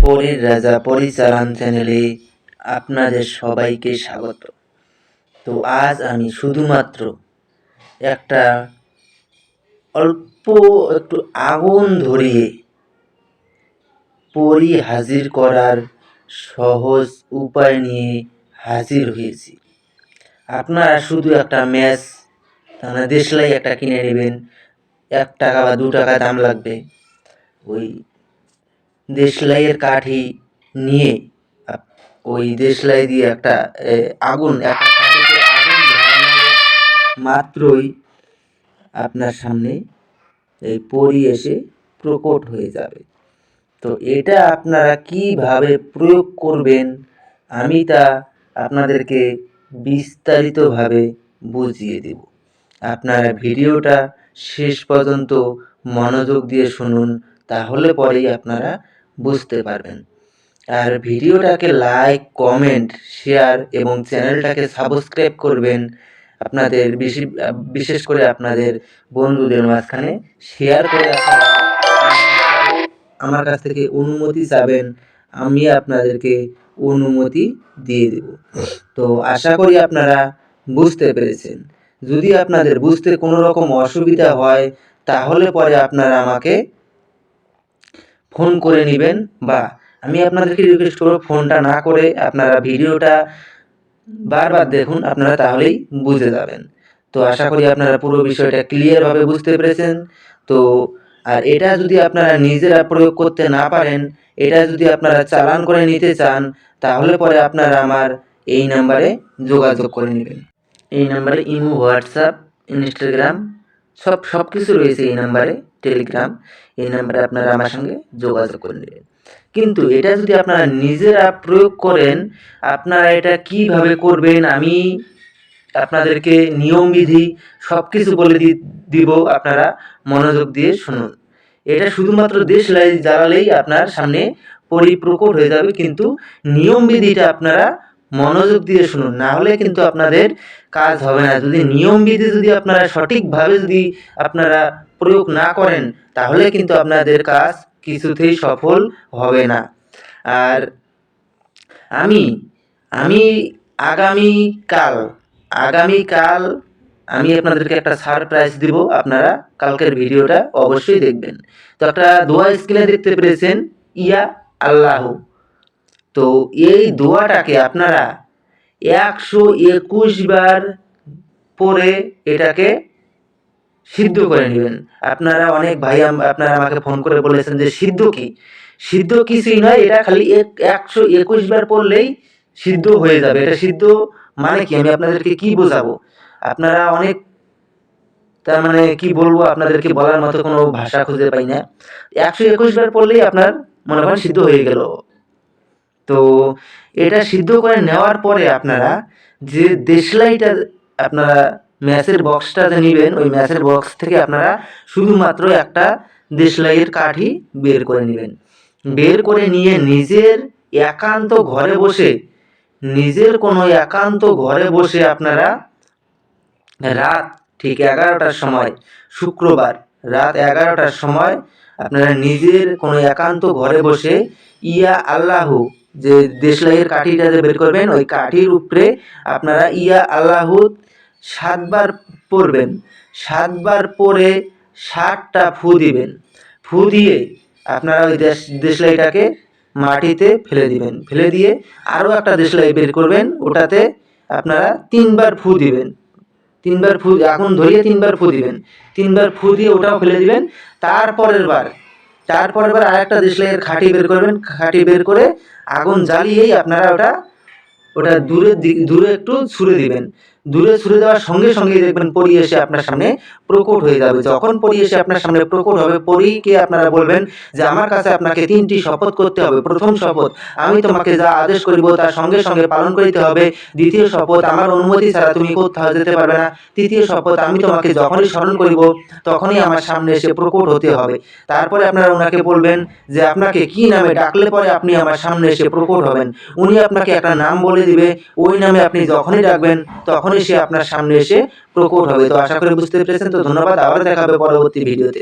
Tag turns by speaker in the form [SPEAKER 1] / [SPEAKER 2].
[SPEAKER 1] পরীর রাজা পরিচালন চ্যানেলে আপনাদের সবাইকে স্বাগত। তো আজ আমি শুধুমাত্র একটা অল্প একটু আগুন ধরিয়ে পরী হাজির করার সহজ উপায় নিয়ে হাজির হয়েছি। আপনারা শুধু একটা ম্যাচ দেশলাই একটা কিনে নেবেন, 1 টাকা বা 2 টাকা দাম লাগবে। ওই দেশলাইয়ের কাঠি নিয়ে ওই দেশলাই দিয়ে একটা আগুন ধরানো মাত্রই আপনার সামনে এই পরী এসে প্রকট হয়ে যাবে। তো এটা আপনারা কিভাবে প্রয়োগ করবেন আমি তা আপনাদেরকে বিস্তারিতভাবে বুঝিয়ে দেব। আপনারা ভিডিওটা শেষ পর্যন্ত মনোযোগ দিয়ে শুনুন, তাহলে পরেই আপনারা বুঝতে পারবেন। আর ভিডিওটাকে লাইক, কমেন্ট, শেয়ার এবং চ্যানেলটাকে সাবস্ক্রাইব করবেন। আপনাদের বিশেষ করে আপনাদের বন্ধুদের মাঝখানে শেয়ার করে আমার কাছ থেকে অনুমতি চাবেন, আমি আপনাদেরকে অনুমতি দিয়ে দেব। তো আশা করি আপনারা বুঝতে পেরেছেন। যদি আপনাদের বুঝতে কোনো রকম অসুবিধা হয় তাহলে পরে আপনারা আমাকে ফোন করে নেবেন, বা আমি আপনাদেরকে রিকোয়েস্ট করব ফোনটা না করে আপনারা ভিডিওটা বারবার দেখুন, আপনারা তাহলেই বুঝে যাবেন। তো আশা করি আপনারা পুরো বিষয়টা ক্লিয়ারভাবে বুঝতে পেরেছেন। তো আর এটা যদি আপনারা নিজেরা প্রয়োগ করতে না পারেন, এটা যদি আপনারা চালান করে নিতে চান, তাহলে পরে আপনারা আমার এই নাম্বারে যোগাযোগ করে নেবেন। এই নাম্বারে ইমো, হোয়াটসঅ্যাপ, ইনস্টাগ্রাম সব কিছু রয়েছে এই নাম্বারে, টেলিগ্রাম। এই নাম্বারে আপনারা আমার সঙ্গে যোগাযোগ করে নেবেন। কিন্তু এটা যদি আপনারা নিজেরা প্রয়োগ করেন, আপনারা এটা কিভাবে করবেন আমি আপনাদেরকে নিয়মবিধি সব কিছু বলে দিব, আপনারা মনোযোগ দিয়ে শুনুন। এটা শুধুমাত্র দেশলাই জ্বালালেই আপনার সামনে পরিপ্রকট হয়ে যাবে, কিন্তু নিয়মবিধিটা আপনারা মনোযোগ দিয়ে শুনুন, না হলে কিন্তু আপনাদের কাজ হবে না। যদি নিয়মবিধি যদি আপনারা সঠিকভাবে যদি আপনারা প্রয়োগ না করেন, তাহলে কিন্তু আপনাদের কাজ কিছুতেই সফল হবে না। আর আমি আগামীকাল আমি আপনাদেরকে একটা সারপ্রাইজ দিব। আপনারা কালকের ভিডিওটা অবশ্যই দেখবেন। তো একটা দোয়া স্ক্রিনে দেখতে পেরেছেন, ইয়া আল্লাহ। তো এই দোয়াটাকে আপনারা 121 বার পরে এটাকে সিদ্ধ করে নেবেন। আপনারা অনেক ভাই আপনারা আমাকে ফোন করে বলেছেন যে সিদ্ধ কি? সিদ্ধ কিছুই নয়, এটা খালি 121 বার পড়লেই সিদ্ধ হয়ে যাবে। এটা সিদ্ধ মানে কি আমি আপনাদেরকে কি বোঝাবো? আপনারা অনেক, তার মানে কি বলবো আপনাদেরকে, বলার মতো কোনো ভাষা খুঁজে পাই না। 121 বার পড়লেই আপনার মনে করেন সিদ্ধ হয়ে গেল। তো এটা সিদ্ধ করে নেওয়ার পরে আপনারা যে দেশলাইটা আপনারা ম্যাচের বক্সটা যে নেবেন, ওই ম্যাচের বক্স থেকে আপনারা শুধুমাত্র একটা দেশলাইয়ের কাঠি বের করে নেবেন। বের করে নিয়ে নিজের কোনো একান্ত ঘরে বসে আপনারা রাত ঠিক 11টার সময়, শুক্রবার রাত 11টার সময় আপনারা নিজের কোনো একান্ত ঘরে বসে ইয়া আল্লাহ, যে দেশলাইয়ের কাঠিটা যে বের করবেন, ওই কাঠির উপরে আপনারা ইয়া আল্লাহ 7 বার পড়বেন। 7 বার পরে 7টা ফু দিবেন। ফু দিয়ে আপনারা ওই দেশলাইটাকে মাটিতে ফেলে দিবেন। ফেলে দিয়ে আরও একটা দেশলাই বের করবেন, ওটাতে আপনারা 3 বার ফু দিবেন। 3 বার ফু, আগুন ধরিয়ে 3 বার ফু দিবেন। 3 বার ফু দিয়ে ওটাও ফেলে দিবেন। তারপরের বার আরেকটা দেশলাইয়ের খাঁটি বের করবেন। খাঁটি বের করে আগুন জ্বালিয়েই আপনারা ওটা দূরে একটু ছুঁড়ে দিবেন। দূরে ছুঁড়ে দেওয়ার সঙ্গে সঙ্গেই দেখবেন পরী এসে আপনার সামনে প্রকট হয়ে যাবে। যখন পরী এসে আপনার সামনে প্রকট হবে, পরীকে আপনারা বলবেন যে আমার কাছে আপনাকে 3টি শপথ করতে হবে। প্রথম শপথ, আমি তোমাকে যা আদেশ করিব তার সঙ্গে সঙ্গে পালন করিতে হবে। দ্বিতীয় শপথ, আমার অনুমতি ছাড়া তুমি কোথাও যেতে পারবে না। তৃতীয় শপথ, আমি তোমাকে যখনই স্মরণ করিব তখনই আমার সামনে এসে প্রকট হতে হবে। তারপরে আপনারা ওনাকে বলবেন যে আপনাকে কি নামে ডাকলে পরে আপনি আমার সামনে এসে প্রকট হবেন। উনি আপনাকে একটা নাম বলে দিবে, ওই নামে আপনি যখনই ডাকবেন তখনই সে আপনার সামনে এসে প্রকট হবে। তো আশা করি বুঝতে পেরেছেন। তো ধন্যবাদ, আবার দেখা হবে পরবর্তী ভিডিওতে।